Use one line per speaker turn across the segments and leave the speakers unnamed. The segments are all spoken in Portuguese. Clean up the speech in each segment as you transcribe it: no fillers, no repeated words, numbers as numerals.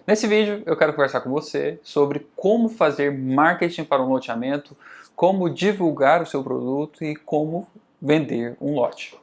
Nesse vídeo eu quero conversar com você sobre como fazer marketing para um loteamento, como divulgar o seu produto e como vender um lote.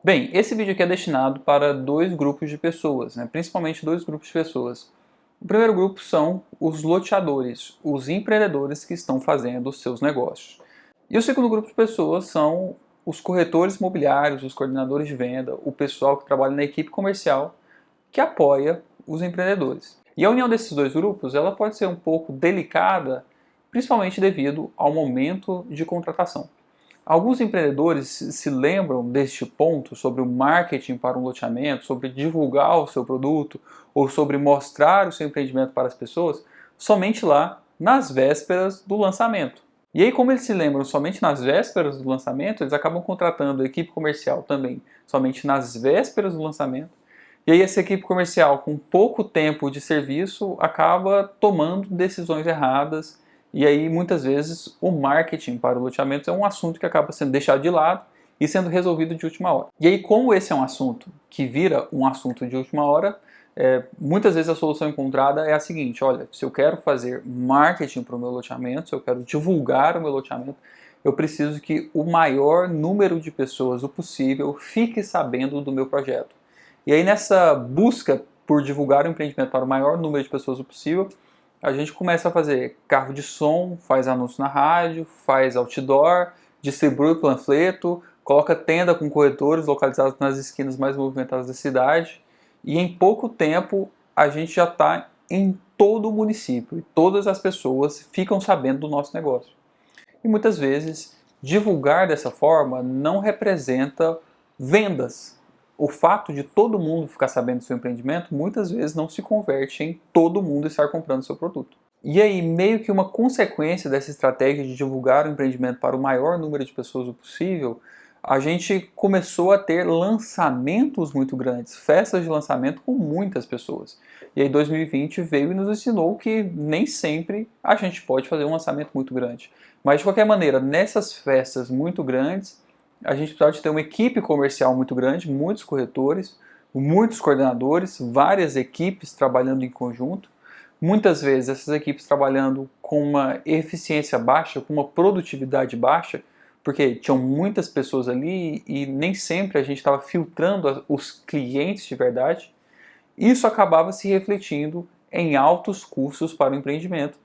Bem, esse vídeo aqui é destinado para dois grupos de pessoas, principalmente dois grupos de pessoas. O primeiro grupo são os loteadores, os empreendedores que estão fazendo os seus negócios. E o segundo grupo de pessoas são os corretores imobiliários, os coordenadores de venda, o pessoal que trabalha na equipe comercial que apoia os empreendedores. E a união desses dois grupos ela pode ser um pouco delicada, principalmente devido ao momento de contratação. Alguns empreendedores se lembram deste ponto sobre o marketing para um loteamento, sobre divulgar o seu produto ou sobre mostrar o seu empreendimento para as pessoas somente lá nas vésperas do lançamento. E aí, como eles se lembram somente nas vésperas do lançamento, eles acabam contratando a equipe comercial também somente nas vésperas do lançamento. E aí essa equipe comercial, com pouco tempo de serviço, acaba tomando decisões erradas. E aí, muitas vezes, o marketing para o loteamento é um assunto que acaba sendo deixado de lado e sendo resolvido de última hora. E aí, como esse é um assunto que vira um assunto de última hora, muitas vezes a solução encontrada é a seguinte: olha, se eu quero fazer marketing para o meu loteamento, se eu quero divulgar o meu loteamento, eu preciso que o maior número de pessoas o possível fique sabendo do meu projeto. E aí nessa busca por divulgar o empreendimento para o maior número de pessoas possível, a gente começa a fazer carro de som, faz anúncio na rádio, faz outdoor, distribui panfleto, coloca tenda com corretores localizados nas esquinas mais movimentadas da cidade. E em pouco tempo a gente já está em todo o município e todas as pessoas ficam sabendo do nosso negócio. E muitas vezes divulgar dessa forma não representa vendas. O fato de todo mundo ficar sabendo do seu empreendimento muitas vezes não se converte em todo mundo estar comprando o seu produto. E aí, meio que uma consequência dessa estratégia de divulgar o empreendimento para o maior número de pessoas possível, a gente começou a ter lançamentos muito grandes, festas de lançamento com muitas pessoas. E aí 2020 veio e nos ensinou que nem sempre a gente pode fazer um lançamento muito grande. Mas de qualquer maneira, nessas festas muito grandes, a gente precisa ter uma equipe comercial muito grande, muitos corretores, muitos coordenadores, várias equipes trabalhando em conjunto. Muitas vezes essas equipes trabalhando com uma eficiência baixa, com uma produtividade baixa, porque tinham muitas pessoas ali e nem sempre a gente estava filtrando os clientes de verdade. Isso acabava se refletindo em altos custos para o empreendimento.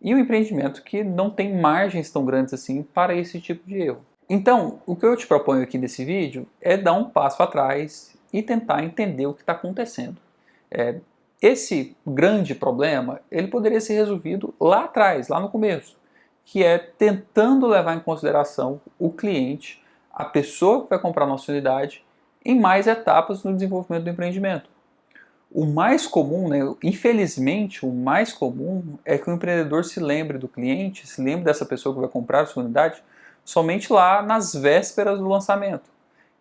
E um empreendimento que não tem margens tão grandes assim para esse tipo de erro. Então, o que eu te proponho aqui nesse vídeo é dar um passo atrás e tentar entender o que está acontecendo. Esse grande problema, ele poderia ser resolvido lá atrás, lá no começo, que é tentando levar em consideração o cliente, a pessoa que vai comprar a nossa unidade, em mais etapas no desenvolvimento do empreendimento. O mais comum, infelizmente, o mais comum é que o empreendedor se lembre do cliente, se lembre dessa pessoa que vai comprar a sua unidade, somente lá nas vésperas do lançamento.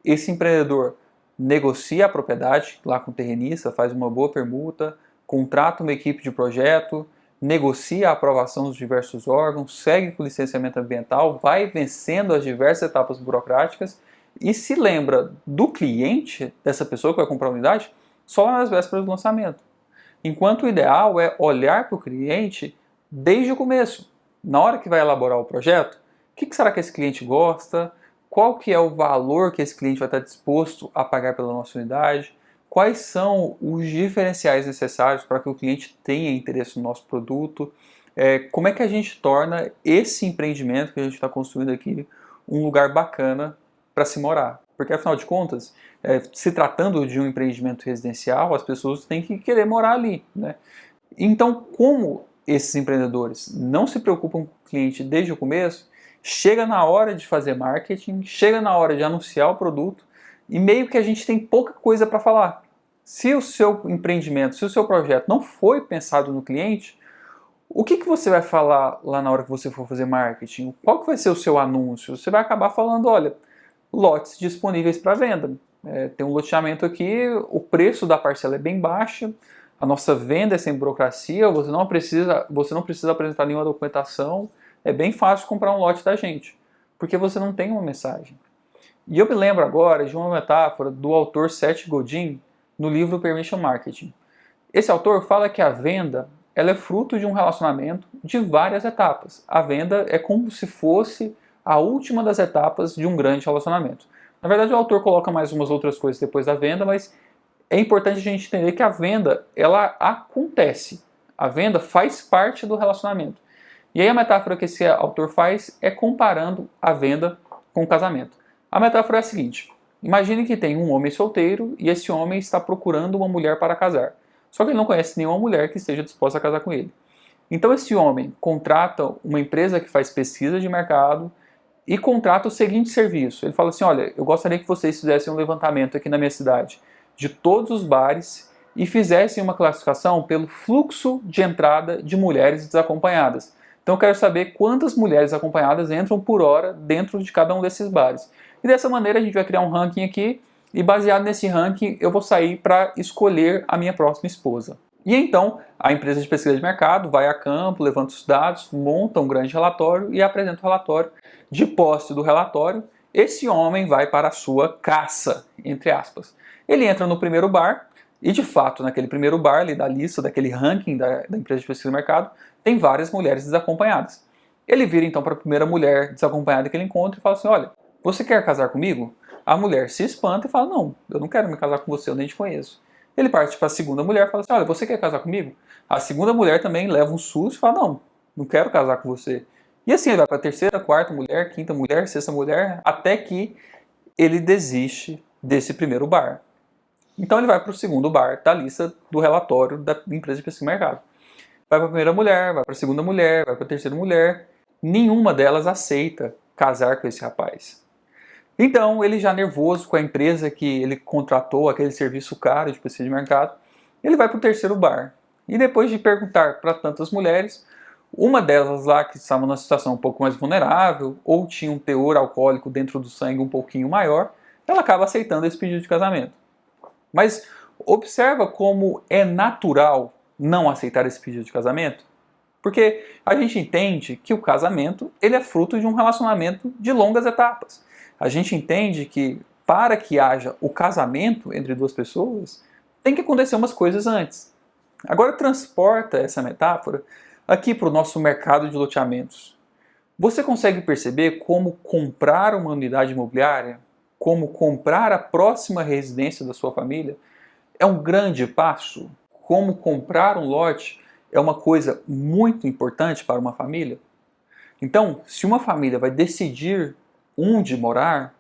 Esse empreendedor negocia a propriedade lá com o terrenista, faz uma boa permuta, contrata uma equipe de projeto, negocia a aprovação dos diversos órgãos, segue com o licenciamento ambiental, vai vencendo as diversas etapas burocráticas e se lembra do cliente, dessa pessoa que vai comprar a unidade, só lá nas vésperas do lançamento. Enquanto o ideal é olhar para o cliente desde o começo. Na hora que vai elaborar o projeto, o que será que esse cliente gosta? Qual que é o valor que esse cliente vai estar disposto a pagar pela nossa unidade? Quais são os diferenciais necessários para que o cliente tenha interesse no nosso produto? Como é que a gente torna esse empreendimento que a gente está construindo aqui um lugar bacana para se morar? Porque afinal de contas, se tratando de um empreendimento residencial, as pessoas têm que querer morar ali, Então, como esses empreendedores não se preocupam com o cliente desde o começo, chega na hora de fazer marketing, chega na hora de anunciar o produto e meio que a gente tem pouca coisa para falar. Se o seu empreendimento, se o seu projeto não foi pensado no cliente, o que você vai falar lá na hora que você for fazer marketing? Qual que vai ser o seu anúncio? Você vai acabar falando, olha, lotes disponíveis para venda. Tem um loteamento aqui, o preço da parcela é bem baixo, a nossa venda é sem burocracia, você não precisa apresentar nenhuma documentação, é bem fácil comprar um lote da gente, porque você não tem uma mensagem. E eu me lembro agora de uma metáfora do autor Seth Godin no livro Permission Marketing. Esse autor fala que a venda ela é fruto de um relacionamento de várias etapas. A venda é como se fosse a última das etapas de um grande relacionamento. Na verdade, o autor coloca mais umas outras coisas depois da venda, mas é importante a gente entender que a venda, ela acontece. A venda faz parte do relacionamento. E aí a metáfora que esse autor faz é comparando a venda com o casamento. A metáfora é a seguinte: imagine que tem um homem solteiro e esse homem está procurando uma mulher para casar. Só que ele não conhece nenhuma mulher que esteja disposta a casar com ele. Então esse homem contrata uma empresa que faz pesquisa de mercado e contrata o seguinte serviço. Ele fala assim: olha, eu gostaria que vocês fizessem um levantamento aqui na minha cidade de todos os bares e fizessem uma classificação pelo fluxo de entrada de mulheres desacompanhadas. Então eu quero saber quantas mulheres acompanhadas entram por hora dentro de cada um desses bares. E dessa maneira a gente vai criar um ranking aqui e baseado nesse ranking eu vou sair para escolher a minha próxima esposa. E então a empresa de pesquisa de mercado vai a campo, levanta os dados, monta um grande relatório e apresenta o relatório. De posse do relatório, esse homem vai para a sua caça, entre aspas. Ele entra no primeiro bar e, de fato, naquele primeiro bar, ali da lista, daquele ranking da empresa de pesquisa de mercado, tem várias mulheres desacompanhadas. Ele vira então para a primeira mulher desacompanhada que ele encontra e fala assim: olha, você quer casar comigo? A mulher se espanta e fala: não, eu não quero me casar com você, eu nem te conheço. Ele parte para a segunda mulher e fala assim: olha, você quer casar comigo? A segunda mulher também leva um susto e fala: não, não quero casar com você. E assim ele vai para a terceira, quarta mulher, quinta mulher, sexta mulher, até que ele desiste desse primeiro bar. Então ele vai para o segundo bar da lista do relatório da empresa de pesquisa de mercado. Vai para a primeira mulher, vai para a segunda mulher, vai para a terceira mulher. Nenhuma delas aceita casar com esse rapaz. Então ele já nervoso com a empresa que ele contratou, aquele serviço caro de pesquisa de mercado, ele vai para o terceiro bar. E depois de perguntar para tantas mulheres, uma delas lá que estava numa situação um pouco mais vulnerável ou tinha um teor alcoólico dentro do sangue um pouquinho maior, ela acaba aceitando esse pedido de casamento. Mas observa como é natural não aceitar esse pedido de casamento? Porque a gente entende que o casamento ele é fruto de um relacionamento de longas etapas. A gente entende que para que haja o casamento entre duas pessoas, tem que acontecer umas coisas antes. Agora transporta essa metáfora aqui para o nosso mercado de loteamentos. Você consegue perceber como comprar uma unidade imobiliária, como comprar a próxima residência da sua família, é um grande passo? Como comprar um lote é uma coisa muito importante para uma família? Então, se uma família vai decidir onde morar,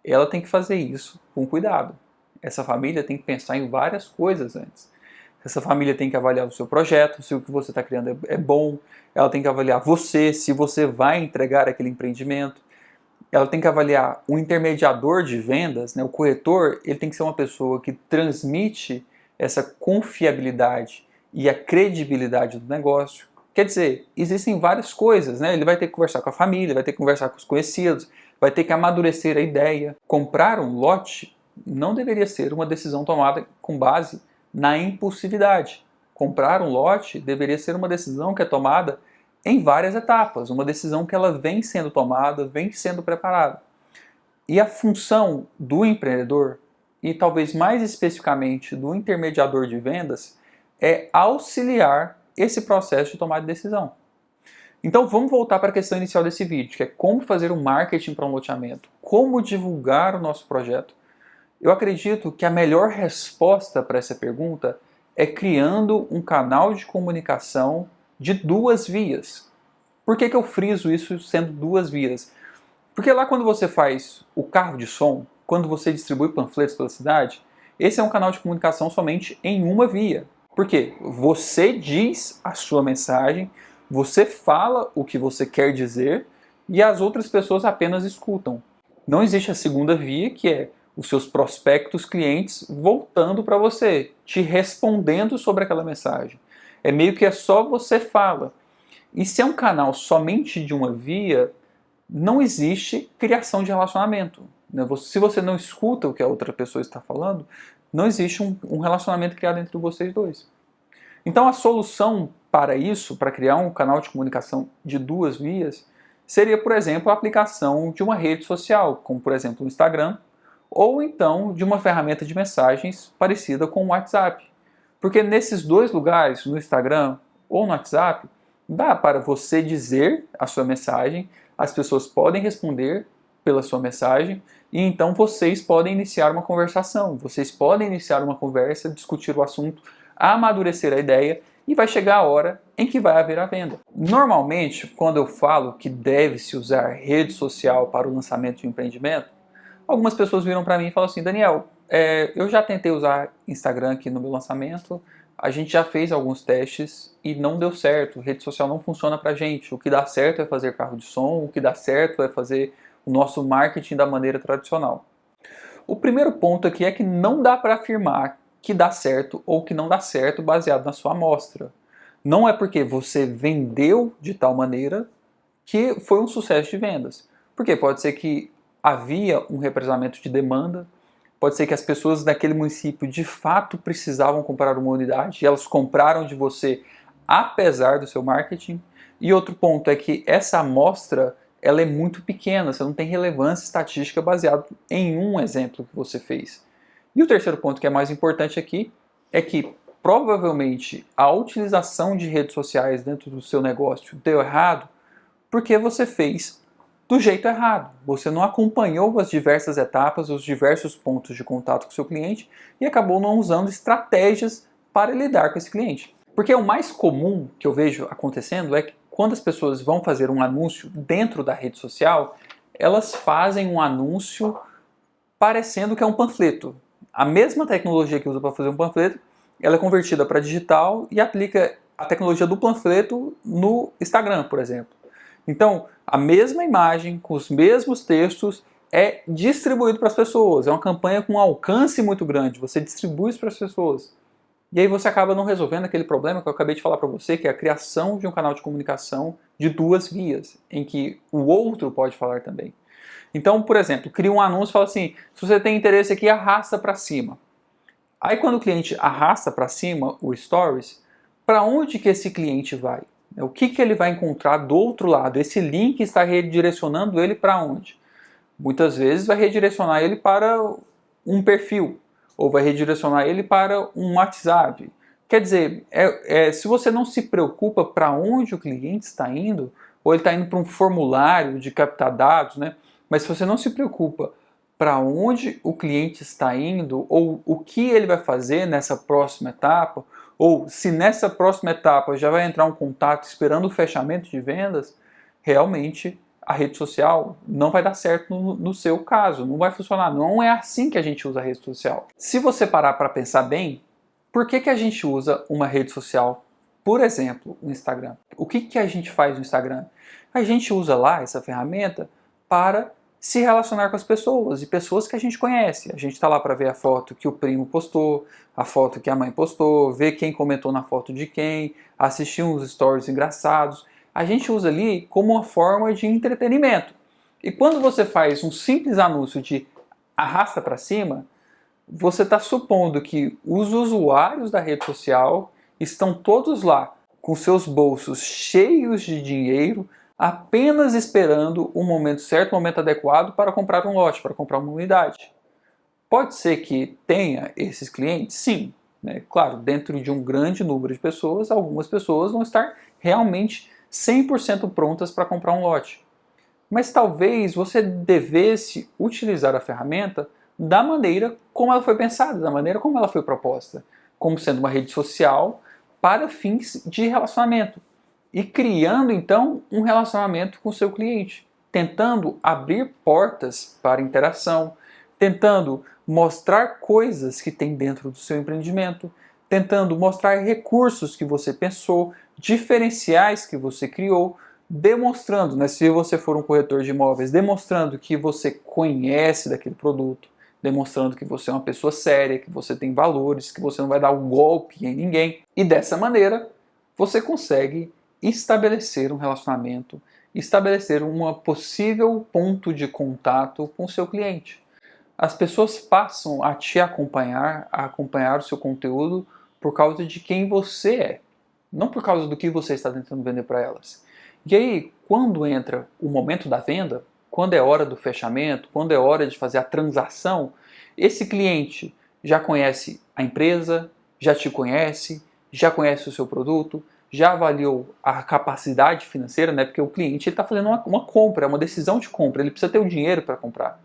ela tem que fazer isso com cuidado. Essa família tem que pensar em várias coisas antes. Essa família tem que avaliar o seu projeto, se o que você está criando é bom. Ela tem que avaliar você, se você vai entregar aquele empreendimento. Ela tem que avaliar o intermediador de vendas, né? O corretor, ele tem que ser uma pessoa que transmite essa confiabilidade e a credibilidade do negócio. Quer dizer, existem várias coisas, né? Ele vai ter que conversar com a família, vai ter que conversar com os conhecidos, vai ter que amadurecer a ideia. Comprar um lote não deveria ser uma decisão tomada com base na impulsividade. Comprar um lote deveria ser uma decisão que é tomada em várias etapas, uma decisão que ela vem sendo tomada, vem sendo preparada. E a função do empreendedor, e talvez mais especificamente do intermediador de vendas, é auxiliar esse processo de tomada de decisão. Então vamos voltar para a questão inicial desse vídeo, que é como fazer um marketing para um loteamento, como divulgar o nosso projeto. Eu acredito que a melhor resposta para essa pergunta é criando um canal de comunicação de duas vias. Por que eu friso isso sendo duas vias? Porque lá quando você faz o carro de som, quando você distribui panfletos pela cidade, esse é um canal de comunicação somente em uma via. Por quê? Você diz a sua mensagem, você fala o que você quer dizer e as outras pessoas apenas escutam. Não existe a segunda via, que é os seus prospectos clientes voltando para você, te respondendo sobre aquela mensagem. É meio que é só você fala. E se é um canal somente de uma via, não existe criação de relacionamento. Se você não escuta o que a outra pessoa está falando, não existe um relacionamento criado entre vocês dois. Então a solução para isso, para criar um canal de comunicação de duas vias, seria, por exemplo, a aplicação de uma rede social, como por exemplo o Instagram, ou então de uma ferramenta de mensagens parecida com o WhatsApp. Porque nesses dois lugares, no Instagram ou no WhatsApp, dá para você dizer a sua mensagem, as pessoas podem responder pela sua mensagem, e então vocês podem iniciar uma conversação, vocês podem iniciar uma conversa, discutir o assunto, amadurecer a ideia, e vai chegar a hora em que vai haver a venda. Normalmente, quando eu falo que deve-se usar rede social para o lançamento de um empreendimento, algumas pessoas viram para mim e falam assim: Daniel, eu já tentei usar Instagram aqui no meu lançamento, a gente já fez alguns testes e não deu certo, rede social não funciona pra gente, o que dá certo é fazer carro de som, o que dá certo é fazer o nosso marketing da maneira tradicional. O primeiro ponto aqui é que não dá para afirmar que dá certo ou que não dá certo baseado na sua amostra. Não é porque você vendeu de tal maneira que foi um sucesso de vendas. Porque pode ser que havia um represamento de demanda, pode ser que as pessoas daquele município de fato precisavam comprar uma unidade e elas compraram de você apesar do seu marketing. E outro ponto é que essa amostra ela é muito pequena, você não tem relevância estatística baseada em um exemplo que você fez. E o terceiro ponto, que é mais importante aqui, é que provavelmente a utilização de redes sociais dentro do seu negócio deu errado porque você fez do jeito errado. Você não acompanhou as diversas etapas, os diversos pontos de contato com o seu cliente e acabou não usando estratégias para lidar com esse cliente. Porque o mais comum que eu vejo acontecendo é que quando as pessoas vão fazer um anúncio dentro da rede social, elas fazem um anúncio parecendo que é um panfleto. A mesma tecnologia que usa para fazer um panfleto, ela é convertida para digital e aplica a tecnologia do panfleto no Instagram, por exemplo. Então, a mesma imagem, com os mesmos textos, é distribuído para as pessoas. É uma campanha com um alcance muito grande. Você distribui isso para as pessoas. E aí você acaba não resolvendo aquele problema que eu acabei de falar para você, que é a criação de um canal de comunicação de duas vias, em que o outro pode falar também. Então, por exemplo, cria um anúncio e fala assim: se você tem interesse aqui, arrasta para cima. Aí quando o cliente arrasta para cima o Stories, para onde que esse cliente vai? O que ele vai encontrar do outro lado? Esse link está redirecionando ele para onde? Muitas vezes vai redirecionar ele para um perfil, ou vai redirecionar ele para um WhatsApp. Quer dizer, se você não se preocupa para onde o cliente está indo, ou ele está indo para um formulário de captar dados, né? Mas se você não se preocupa para onde o cliente está indo, ou o que ele vai fazer nessa próxima etapa, ou se nessa próxima etapa já vai entrar um contato esperando o fechamento de vendas, realmente a rede social não vai dar certo no seu caso, não vai funcionar. Não é assim que a gente usa a rede social. Se você parar para pensar bem, por que a gente usa uma rede social? Por exemplo, o Instagram. O que a gente faz no Instagram? A gente usa lá essa ferramenta para se relacionar com as pessoas, e pessoas que a gente conhece. A gente está lá para ver a foto que o primo postou, a foto que a mãe postou, ver quem comentou na foto de quem, assistir uns stories engraçados. A gente usa ali como uma forma de entretenimento. E quando você faz um simples anúncio de arrasta para cima, você está supondo que os usuários da rede social estão todos lá com seus bolsos cheios de dinheiro, apenas esperando o momento certo, o momento adequado para comprar um lote, para comprar uma unidade. Pode ser que tenha esses clientes? Sim. Né? Claro, dentro de um grande número de pessoas, algumas pessoas vão estar realmente 100% prontas para comprar um lote. Mas talvez você devesse utilizar a ferramenta da maneira como ela foi pensada, da maneira como ela foi proposta, como sendo uma rede social para fins de relacionamento. E criando então um relacionamento com o seu cliente, tentando abrir portas para interação, tentando mostrar coisas que tem dentro do seu empreendimento, tentando mostrar recursos que você pensou, diferenciais que você criou, demonstrando, né, se você for um corretor de imóveis, demonstrando que você conhece daquele produto, demonstrando que você é uma pessoa séria, que você tem valores, que você não vai dar um golpe em ninguém. E dessa maneira, você consegue estabelecer um relacionamento, estabelecer um possível ponto de contato com o seu cliente. As pessoas passam a te acompanhar, a acompanhar o seu conteúdo por causa de quem você é, não por causa do que você está tentando vender para elas. E aí, quando entra o momento da venda, quando é hora do fechamento, quando é hora de fazer a transação, esse cliente já conhece a empresa, já te conhece, já conhece o seu produto, já avaliou a capacidade financeira, né? Porque o cliente está fazendo uma compra, uma decisão de compra, ele precisa ter o dinheiro para comprar.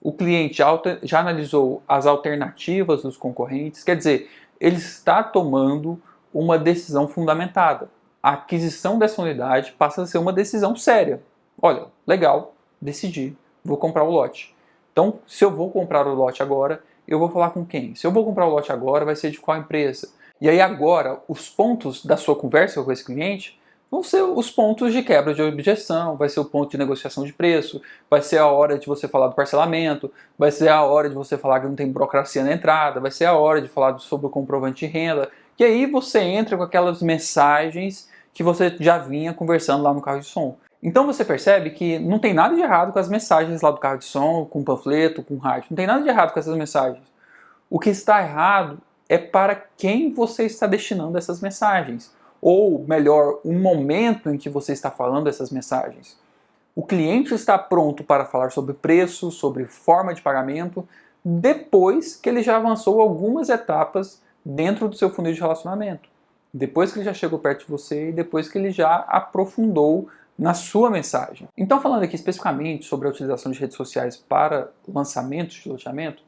O cliente já analisou as alternativas dos concorrentes, quer dizer, ele está tomando uma decisão fundamentada. A aquisição dessa unidade passa a ser uma decisão séria. Olha, legal, decidi, vou comprar o lote. Então, se eu vou comprar o lote agora, eu vou falar com quem? Se eu vou comprar o lote agora, vai ser de qual empresa? E aí agora, os pontos da sua conversa com esse cliente vão ser os pontos de quebra de objeção, vai ser o ponto de negociação de preço, vai ser a hora de você falar do parcelamento, vai ser a hora de você falar que não tem burocracia na entrada, vai ser a hora de falar sobre o comprovante de renda. E aí você entra com aquelas mensagens que você já vinha conversando lá no carro de som. Então você percebe que não tem nada de errado com as mensagens lá do carro de som, com panfleto, com rádio. Não tem nada de errado com essas mensagens. O que está errado é para quem você está destinando essas mensagens. Ou, melhor, um momento em que você está falando essas mensagens. O cliente está pronto para falar sobre preço, sobre forma de pagamento, depois que ele já avançou algumas etapas dentro do seu funil de relacionamento. Depois que ele já chegou perto de você e depois que ele já aprofundou na sua mensagem. Então, falando aqui especificamente sobre a utilização de redes sociais para lançamentos de loteamento,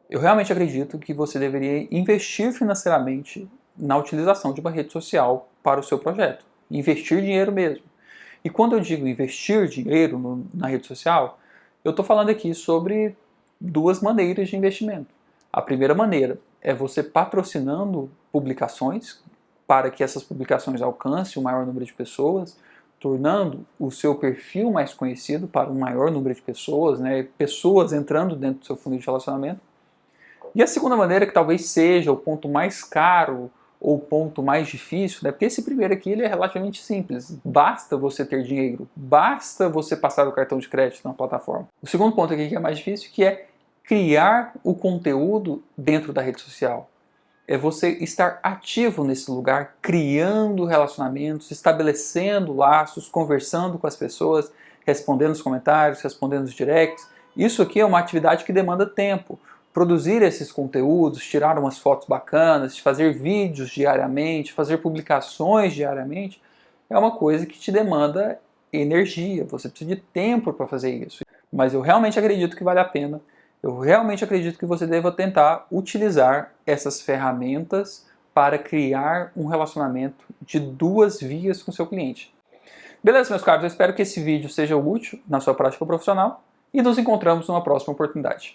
eu realmente acredito que você deveria investir financeiramente na utilização de uma rede social para o seu projeto. Investir dinheiro mesmo. E quando eu digo investir dinheiro na rede social, eu estou falando aqui sobre duas maneiras de investimento. A primeira maneira é você patrocinando publicações para que essas publicações alcancem o maior número de pessoas, tornando o seu perfil mais conhecido para um maior número de pessoas, né? Pessoas entrando dentro do seu funil de relacionamento. E a segunda maneira, que talvez seja o ponto mais caro ou o ponto mais difícil, né? Porque esse primeiro aqui ele é relativamente simples. Basta você ter dinheiro, basta você passar o cartão de crédito na plataforma. O segundo ponto aqui que é mais difícil, que é criar o conteúdo dentro da rede social. É você estar ativo nesse lugar, criando relacionamentos, estabelecendo laços, conversando com as pessoas, respondendo os comentários, respondendo os directs. Isso aqui é uma atividade que demanda tempo. Produzir esses conteúdos, tirar umas fotos bacanas, fazer vídeos diariamente, fazer publicações diariamente, é uma coisa que te demanda energia. Você precisa de tempo para fazer isso. Mas eu realmente acredito que vale a pena. Eu realmente acredito que você deva tentar utilizar essas ferramentas para criar um relacionamento de duas vias com o seu cliente. Beleza, meus caros? Eu espero que esse vídeo seja útil na sua prática profissional e nos encontramos numa próxima oportunidade.